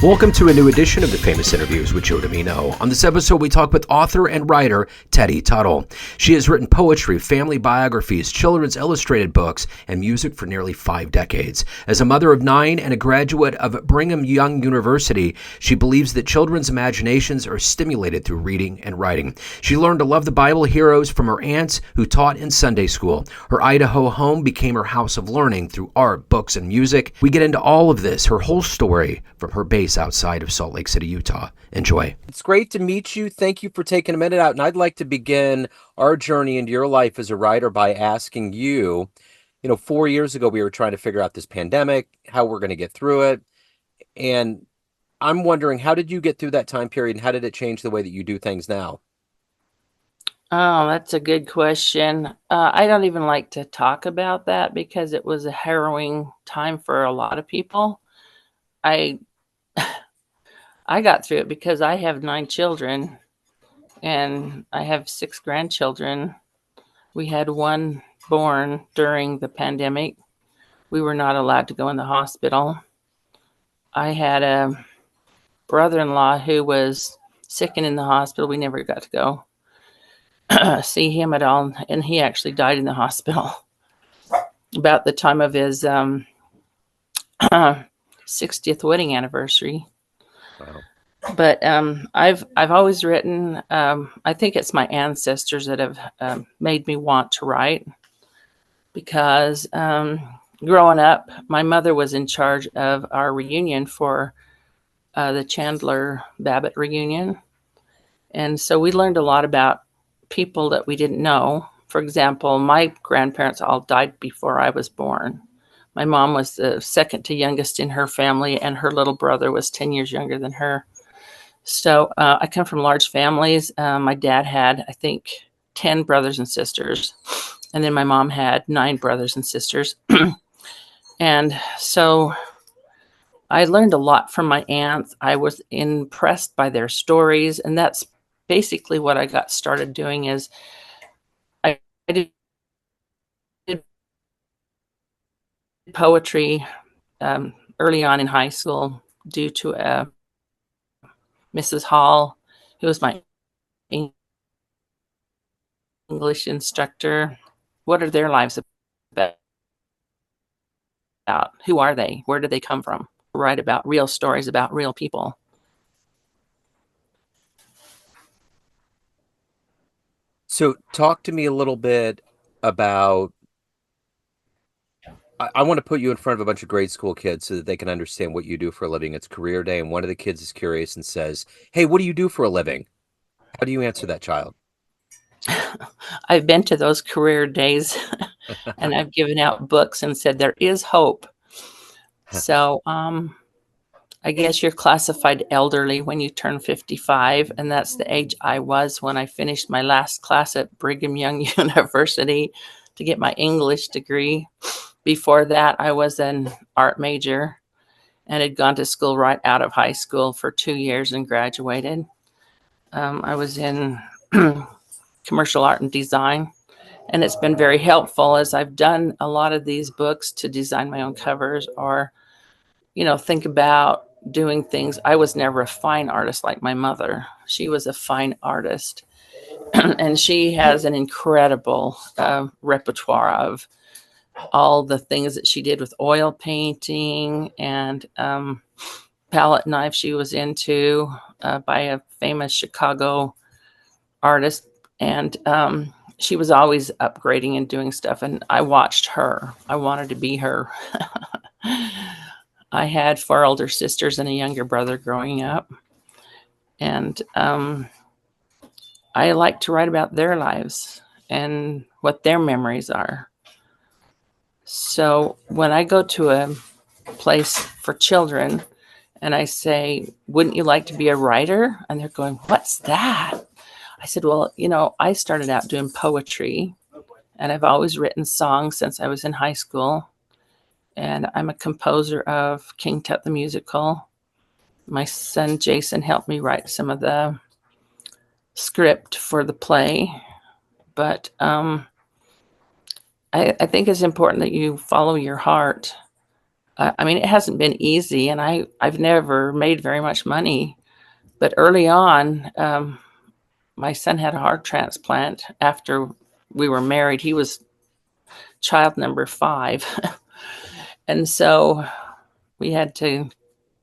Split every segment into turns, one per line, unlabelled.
Welcome to a new edition of the Famous Interviews with Joe Dimino. On this episode, we talk with author and writer Tedi Tuttle. She has written poetry, family biographies, children's illustrated books, and music for nearly 5 decades. As a mother of 9 and a graduate of Brigham Young University, she believes that children's imaginations are stimulated through reading and writing. She learned to love the Bible heroes from her aunts who taught in Sunday school. Her Idaho home became her house of learning through art, books, and music. We get into all of this, her whole story, from her base outside of Salt Lake City, Utah. Enjoy. It's great to meet you. Thank you for taking a minute out. And I'd like to begin our journey into your life as a writer by asking you, 4 years ago, we were trying to figure out this pandemic, how we're going to get through it. And I'm wondering, how did you get through that time period and how did it change the way that you do things now?
Oh, that's a good question. I don't even like to talk about that because it was a harrowing time for a lot of people. I got through it because I have 9 children and I have 6 grandchildren. We had one born during the pandemic. We were not allowed to go in the hospital. I had a brother-in-law who was sick and in the hospital. We never got to go see him at all, and he actually died in the hospital about the time of his 60th wedding anniversary.
Wow.
But I've always written. I think it's my ancestors that have made me want to write because growing up, my mother was in charge of our reunion for the Chandler Babbitt reunion. And so we learned a lot about people that we didn't know. For example, my grandparents all died before I was born. My mom was the second to youngest in her family, and her little brother was 10 years younger than her. So I come from large families. My dad had, I think, 10 brothers and sisters. And then my mom had 9 brothers and sisters. And so I learned a lot from my aunts. I was impressed by their stories. And that's basically what I got started doing is I did poetry early on in high school due to Mrs. Hall, who was my English instructor. What are their lives about? Who are they? Where do they come from? Write about real stories about real people.
So talk to me a little bit about, I want to put you in front of a bunch of grade school kids so that they can understand what you do for a living. It's career day, and one of the kids is curious and says, "Hey, what do you do for a living?" How do you answer that child?
I've been to those career days and I've given out books and said there is hope. So I guess you're classified elderly when you turn 55, and that's the age I was when I finished my last class at Brigham Young University to get my English degree. Before that, I was an art major and had gone to school right out of high school for 2 years and graduated. I was in commercial art and design, and it's been very helpful as I've done a lot of these books to design my own covers or, think about doing things. I was never a fine artist like my mother. She was a fine artist, and she has an incredible repertoire of all the things that she did with oil painting and palette knife she was into by a famous Chicago artist. And she was always upgrading and doing stuff. And I watched her. I wanted to be her. I had 4 older sisters and a younger brother growing up. And I like to write about their lives and what their memories are. So when I go to a place for children and I say, "Wouldn't you like to be a writer?" And they're going, "What's that?" I said, "Well, I started out doing poetry and I've always written songs since I was in high school. And I'm a composer of King Tut the Musical. My son Jason helped me write some of the script for the play. But I think it's important that you follow your heart. I mean, it hasn't been easy, and I've never made very much money. But early on, my son had a heart transplant after we were married. He was child number 5. And so we had to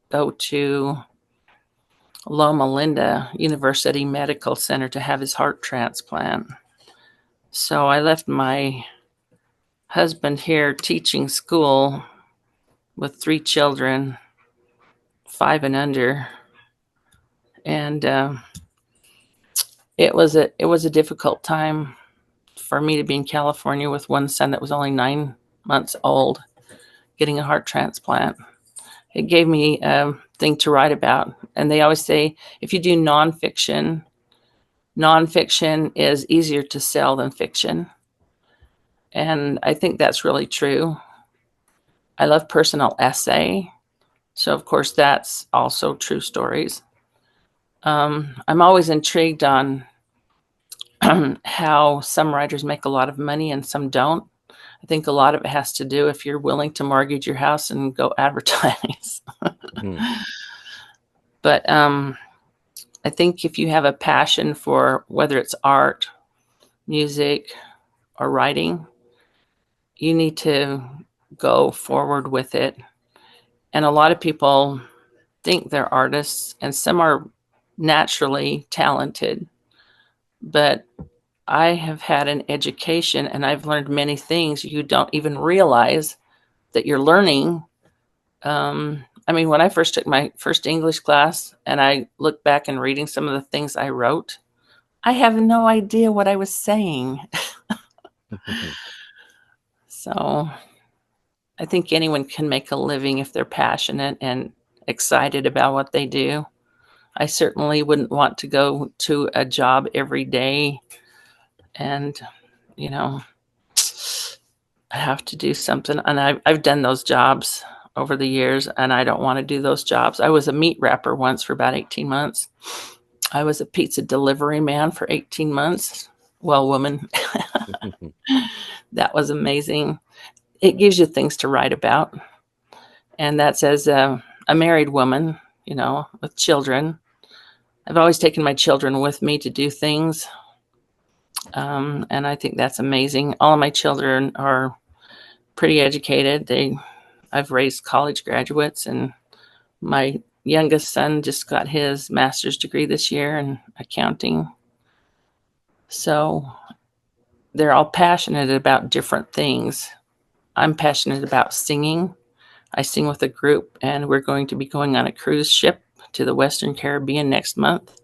go to Loma Linda University Medical Center to have his heart transplant. So I left my husband here teaching school with 3 children, 5 and under, and it was a difficult time for me to be in California with one son that was only 9 months old, getting a heart transplant. It gave me a thing to write about, and they always say if you do nonfiction is easier to sell than fiction, and I think that's really true. I love personal essay, so of course that's also true stories. I'm always intrigued on how some writers make a lot of money and some don't. I think a lot of it has to do if you're willing to mortgage your house and go advertise.
Hmm.
But I think if you have a passion for whether it's art, music, or writing, you need to go forward with it. And a lot of people think they're artists, and some are naturally talented. But I have had an education, and I've learned many things you don't even realize that you're learning. I mean, when I first took my first English class and I look back and reading some of the things I wrote, I have no idea what I was saying. So I think anyone can make a living if they're passionate and excited about what they do. I certainly wouldn't want to go to a job every day and, you know, I have to do something. And I've done those jobs over the years, and I don't want to do those jobs. I was a meat wrapper once for about 18 months. I was a pizza delivery man for 18 months. Well, woman, that was amazing. It gives you things to write about. And that's as a married woman, with children. I've always taken my children with me to do things. And I think that's amazing. All of my children are pretty educated. I've raised college graduates, and my youngest son just got his master's degree this year in accounting. So they're all passionate about different things. I'm passionate about singing. I sing with a group, and we're going to be going on a cruise ship to the Western Caribbean next month.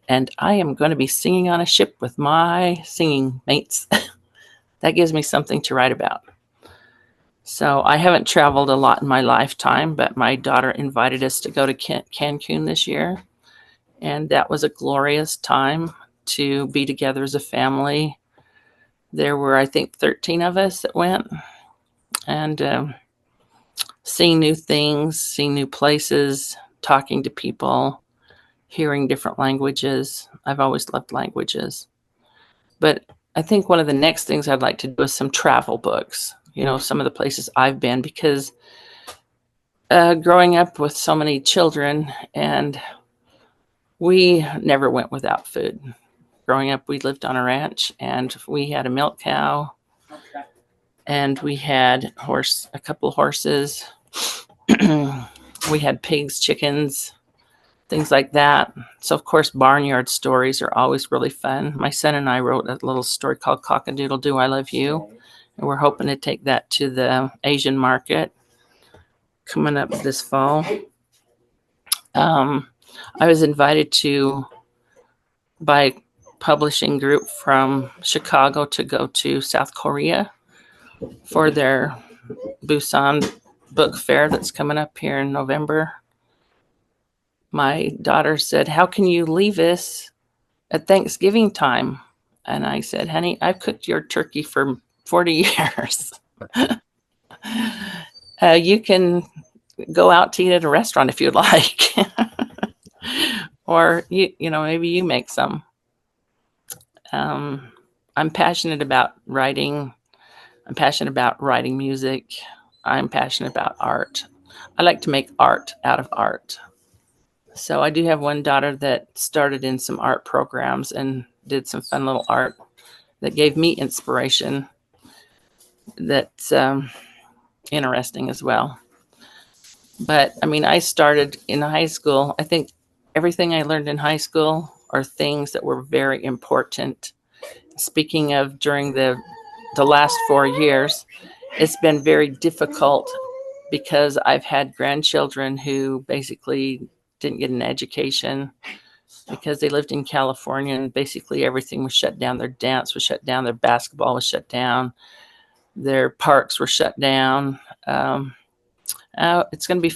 And I am going to be singing on a ship with my singing mates. That gives me something to write about. So I haven't traveled a lot in my lifetime, but my daughter invited us to go to Cancun this year. And that was a glorious time to be together as a family. There were, I think, 13 of us that went, and seeing new things, seeing new places, talking to people, hearing different languages. I've always loved languages. But I think one of the next things I'd like to do is some travel books, some of the places I've been, because growing up with so many children, and we never went without food. Growing up, we lived on a ranch, and we had a milk cow, and we had a couple horses. We had pigs, chickens, things like that. So, of course, barnyard stories are always really fun. My son and I wrote a little story called Cock-a-Doodle-Doo, I Love You. And we're hoping to take that to the Asian market coming up this fall. I was invited by publishing group from Chicago to go to South Korea for their Busan book fair that's coming up here in November. My daughter said, "How can you leave us at Thanksgiving time?" And I said, "Honey, I've cooked your turkey for 40 years. You can go out to eat at a restaurant if you'd like." Or, maybe you make some. I'm passionate about writing. I'm passionate about writing music. I'm passionate about art. I like to make art out of art. So I do have one daughter that started in some art programs and did some fun little art that gave me inspiration. That's interesting as well. But I mean, I started in high school. I think everything I learned in high school are things that were very important. Speaking of during the last 4 years, it's been very difficult because I've had grandchildren who basically didn't get an education because they lived in California and basically everything was shut down. Their dance was shut down, their basketball was shut down, their parks were shut down. It's going to be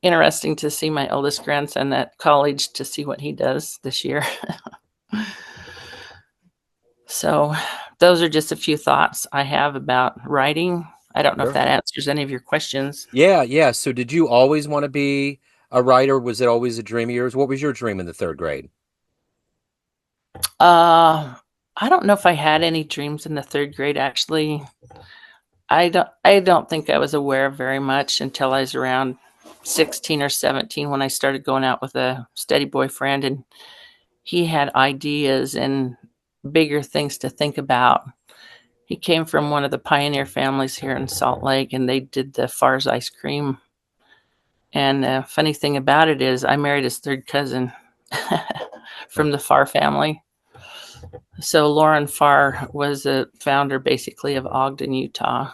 interesting to see my oldest grandson at college to see what he does this year. So those are just a few thoughts I have about writing. I don't know if
Sure.
that answers any of your questions.
Yeah. So did you always want to be a writer? Was it always a dream of yours? What was your dream in the third grade?
I don't know if I had any dreams in the third grade, actually. I don't think I was aware very much until I was around 16 or 17 when I started going out with a steady boyfriend, and he had ideas and bigger things to think about. He came from one of the pioneer families here in Salt Lake, and they did the Farr's ice cream. And the funny thing about it is I married his third cousin from the Farr family. So Lauren Farr was a founder basically of Ogden, Utah.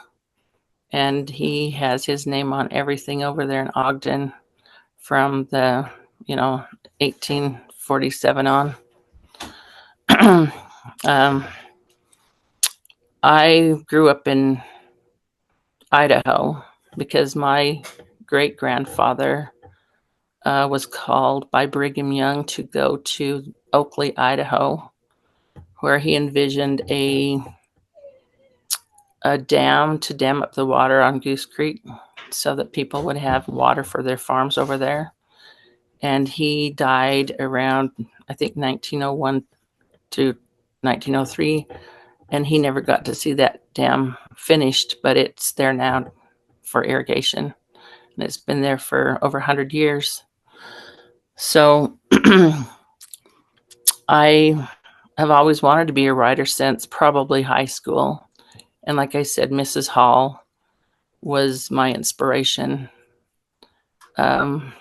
And he has his name on everything over there in Ogden from the, 1847 on. I grew up in Idaho because my great grandfather was called by Brigham Young to go to Oakley, Idaho, where he envisioned a dam to dam up the water on Goose Creek so that people would have water for their farms over there. And he died around, I think, 1901 to 1903. And he never got to see that dam finished, but it's there now for irrigation. And it's been there for over 100 years. So I have always wanted to be a writer since probably high school. And like I said, Mrs. Hall was my inspiration. I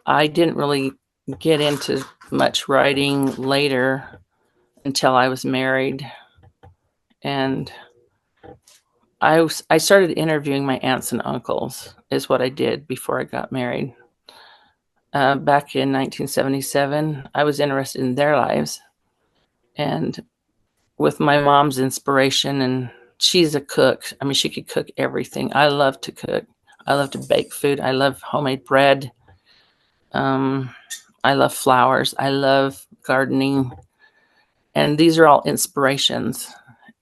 didn't really get into much writing later until I was married. And I started interviewing my aunts and uncles is what I did before I got married. Back in 1977, I was interested in their lives. And with my mom's inspiration, and she's a cook. I mean, she could cook everything. I love to cook. I love to bake food. I love homemade bread. I love flowers. I love gardening. And these are all inspirations.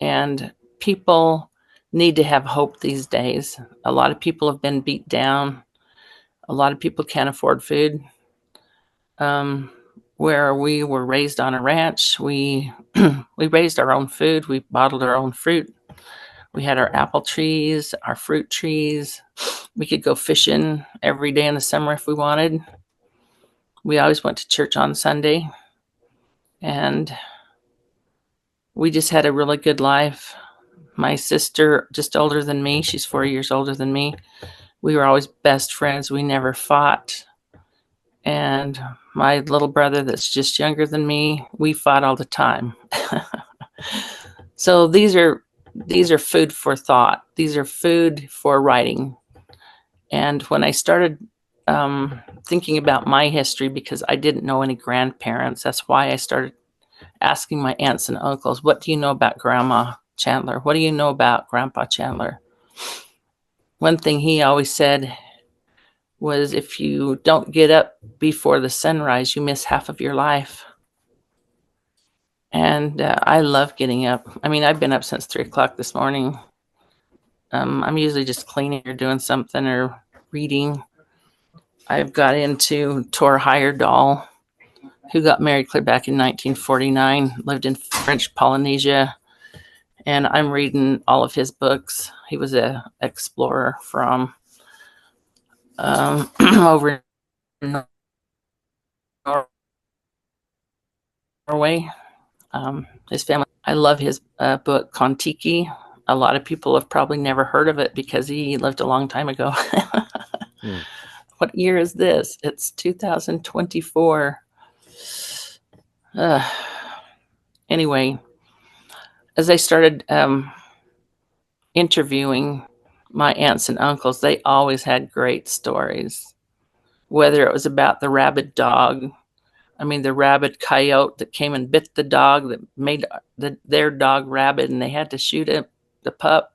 And people need to have hope these days. A lot of people have been beat down. A lot of people can't afford food. Where we were raised on a ranch, we raised our own food. We bottled our own fruit. We had our apple trees, our fruit trees. We could go fishing every day in the summer if we wanted. We always went to church on Sunday. And we just had a really good life. My sister, just older than me, she's 4 years older than me. We were always best friends. We never fought. And my little brother that's just younger than me, we fought all the time. So these are food for thought. These are food for writing. And when I started thinking about my history, because I didn't know any grandparents, that's why I started asking my aunts and uncles, what do you know about Grandma Chandler? What do you know about Grandpa Chandler? One thing he always said was, if you don't get up before the sunrise, you miss half of your life. And I love getting up. I mean, I've been up since 3 o'clock this morning. I'm usually just cleaning or doing something or reading. I've got into Tor Heyerdahl, who got married clear back in 1949, lived in French Polynesia. and I'm reading all of his books. He was a explorer from over in Norway. His family. I love his book Kon-Tiki. A lot of people have probably never heard of it because he lived a long time ago.
Hmm.
What year is this? It's 2024. Uh, anyway, as I started interviewing my aunts and uncles, they always had great stories. Whether it was about the rabid dog, the rabid coyote that came and bit the dog that made their dog rabid, and they had to shoot the pup.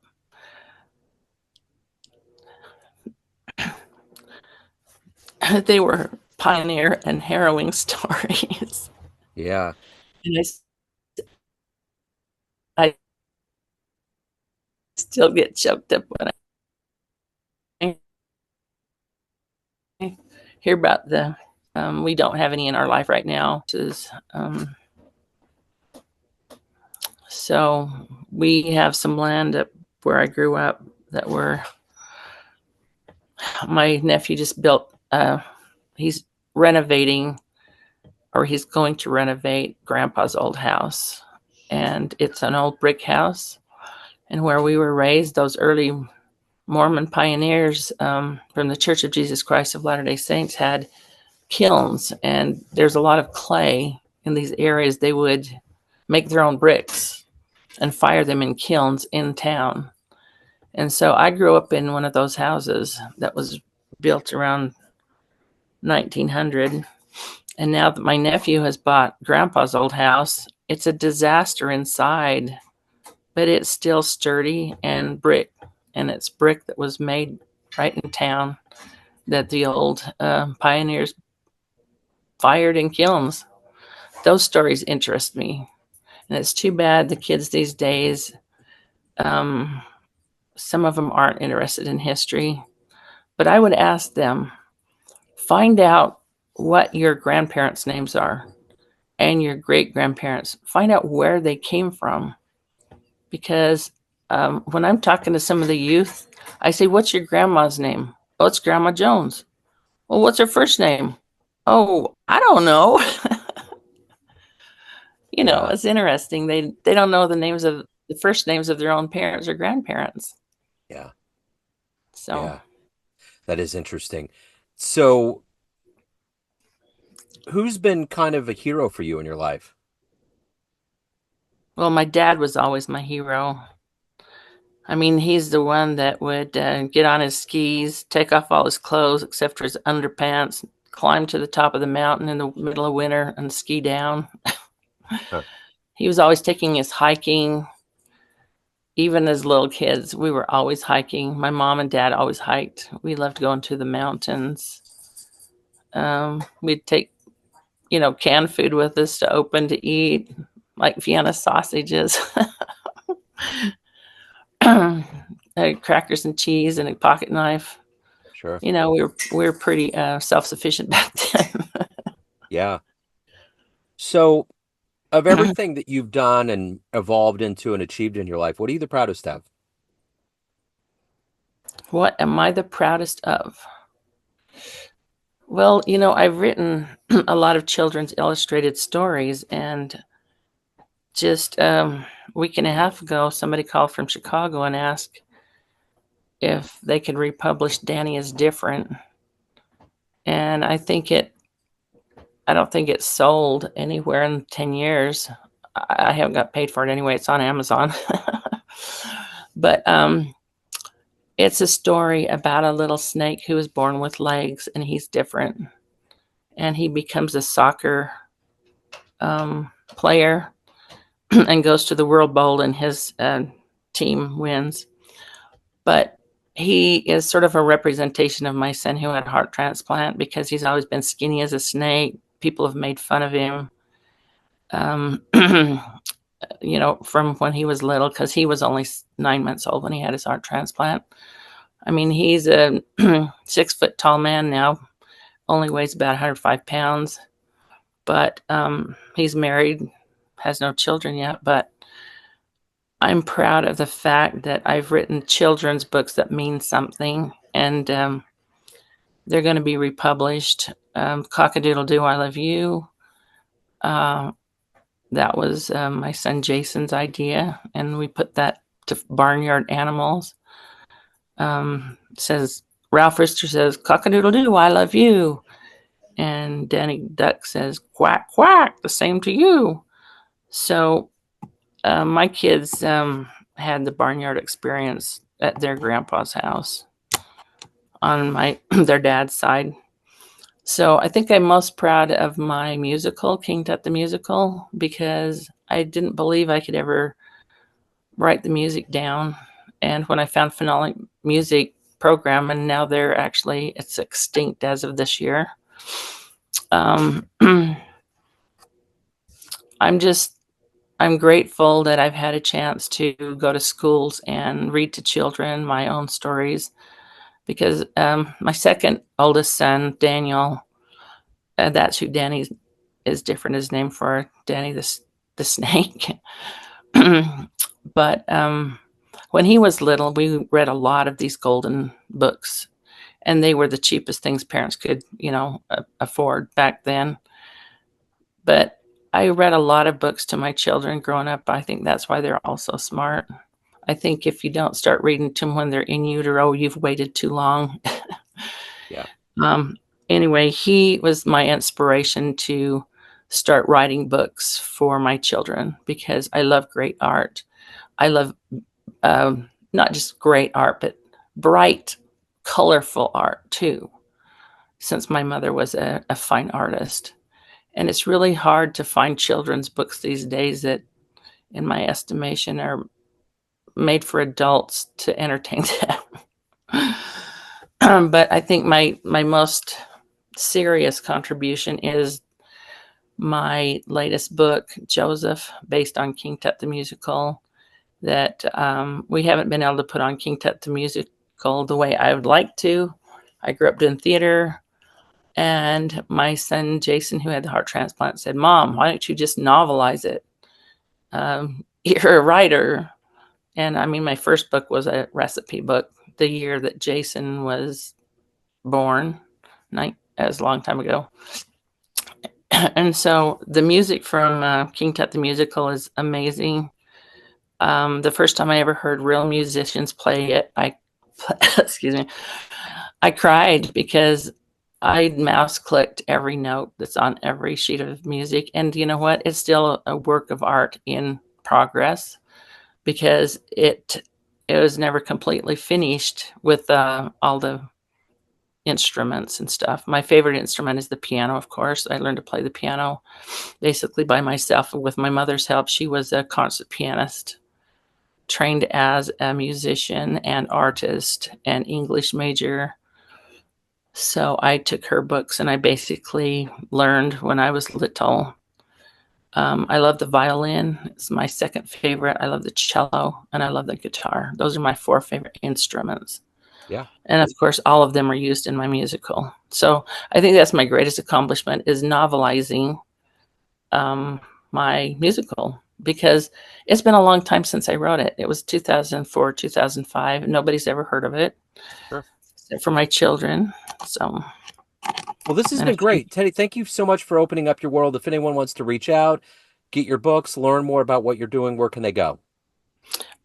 They were pioneer and harrowing stories.
Yeah.
And I still get choked up when I hear about the. We don't have any in our life right now. So we have some land up where I grew up that my nephew just built. He's renovating, or he's going to renovate Grandpa's old house. And it's an old brick house. And where we were raised, those early Mormon pioneers from the Church of Jesus Christ of Latter-day Saints had kilns, and there's a lot of clay in these areas. They would make their own bricks and fire them in kilns in town. And so I grew up in one of those houses that was built around 1900. And now that my nephew has bought Grandpa's old house, it's a disaster inside, but it's still sturdy and brick. And it's brick that was made right in town that the old pioneers fired in kilns. Those stories interest me. And it's too bad the kids these days, some of them aren't interested in history. But I would ask them, find out what your grandparents' names are and your great grandparents. Find out where they came from. Because when I'm talking to some of the youth, I say, "What's your grandma's name?" "Oh, it's Grandma Jones." "Well, what's her first name?" "Oh, I don't know."
Yeah.
It's interesting. They don't know the first names of their own parents or grandparents.
Yeah.
So,
Yeah. That is interesting. So, who's been kind of a hero for you in your life?
well, my dad was always my hero. He's the one that would get on his skis, take off all his clothes except for his underpants, climb to the top of the mountain in the middle of winter and ski down.
Huh.
He was always taking us hiking. Even as little kids, we were always hiking. My mom and dad always hiked. We loved going to the mountains. We'd take, canned food with us to open to eat, like Vienna sausages, crackers and cheese, and a pocket knife.
Sure.
We were pretty self-sufficient back then.
Yeah. So, of everything that you've done and evolved into and achieved in your life, what are you the proudest of?
What am I the proudest of? Well, I've written a lot of children's illustrated stories, and just a week and a half ago, somebody called from Chicago and asked if they could republish Danny is Different. And I don't think it's sold anywhere in 10 years. I haven't got paid for it anyway. It's on Amazon. But it's a story about a little snake who was born with legs, and he's different. And he becomes a soccer player and goes to the World Bowl, and his team wins. But he is sort of a representation of my son who had a heart transplant, because he's always been skinny as a snake. People have made fun of him, um, from when he was little, because he was only 9 months old when he had his heart transplant. He's a 6 foot tall man now, only weighs about 105 pounds, but he's married, has no children yet. But I'm proud of the fact that I've written children's books that mean something, and they're going to be republished. Cock-a-doodle-doo, I Love You. Uh, that was my son Jason's idea, and we put that to Barnyard Animals. Says Ralph Rister says, "Cock-a-doodle-doo, I love you," and Danny Duck says, "Quack quack, the same to you." So my kids had the barnyard experience at their grandpa's house on their dad's side. So I think I'm most proud of my musical, King Tut the Musical, because I didn't believe I could ever write the music down. And when I found phonetic music program, and now it's extinct as of this year. I'm grateful that I've had a chance to go to schools and read to children my own stories, because my second oldest son, Daniel, that's who Danny is different, his name for Danny the snake. But when he was little, we read a lot of these golden books, and they were the cheapest things parents could, afford back then. But I read a lot of books to my children growing up. I think that's why they're all so smart. I think if you don't start reading to them when they're in utero, you've waited too long.
Yeah.
Anyway, he was my inspiration to start writing books for my children, because I love great art. I love not just great art, but bright, colorful art too, since my mother was a fine artist. And it's really hard to find children's books these days that, in my estimation, are made for adults to entertain them. But I think my most serious contribution is my latest book, Joseph, based on King Tut the Musical, that we haven't been able to put on King Tut the Musical the way I would like to. I grew up doing theater, and my son Jason, who had the heart transplant, said, "Mom, why don't you just novelize it? You're a writer." And I mean, my first book was a recipe book the year that Jason was born, as a long time ago. And so the music from King Tut the Musical is amazing. The first time I ever heard real musicians play it, excuse me, I cried, because I mouse clicked every note that's on every sheet of music. And you know what? It's still a work of art in progress, because it was never completely finished with all the instruments and stuff. My favorite instrument is the piano, of course. I learned to play the piano basically by myself with my mother's help. She was a concert pianist, trained as a musician and artist and English major. So I took her books and I basically learned when I was little. I love the violin. It's my second favorite. I love the cello, and I love the guitar. Those are my 4 favorite instruments.
Yeah.
And of course, all of them are used in my musical. So I think that's my greatest accomplishment, is novelizing my musical, because it's been a long time since I wrote it. It was 2004, 2005. Nobody's ever heard of it.
Sure.
Except for my children. So,
well, this has been great. Teddy, thank you so much for opening up your world. If anyone wants to reach out, get your books, learn more about what you're doing, where can they go?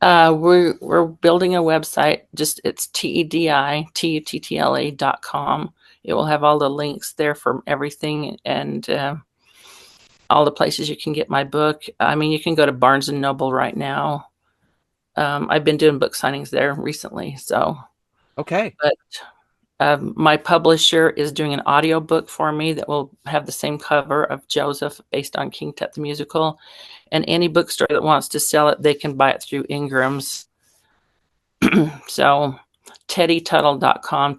We're building a website. It's TEDITUTTLA.com. It will have all the links there for everything, and all the places you can get my book. I mean, you can go to Barnes and Noble right now. I've been doing book signings there recently. So,
okay.
But my publisher is doing an audio book for me that will have the same cover of Joseph, based on King Tut the Musical. And any bookstore that wants to sell it, they can buy it through Ingram's. So TediTuttle.com,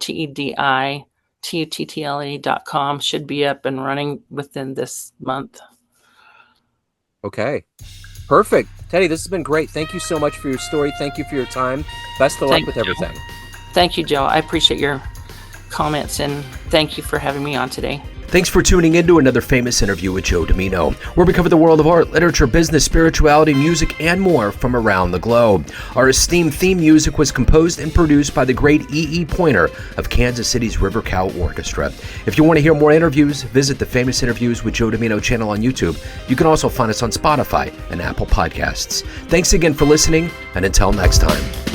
TEDITUTTLE.com should be up and running within this month.
Okay. Perfect. Teddy, this has been great. Thank you so much for your story. Thank you for your time. Best of luck with everything.
Thank you, Joe. I appreciate your comments, and thank you for having me on today.
Thanks for tuning in to another famous interview with Joe Dimino, where we cover the world of art, literature, business, spirituality, music, and more from around the globe. Our esteemed theme music was composed and produced by the great E.E. Pointer of Kansas City's River Cow Orchestra. If you want to hear more interviews, visit the Famous Interviews with Joe Dimino channel on YouTube. You can also find us on Spotify and Apple Podcasts. Thanks again for listening, and until next time.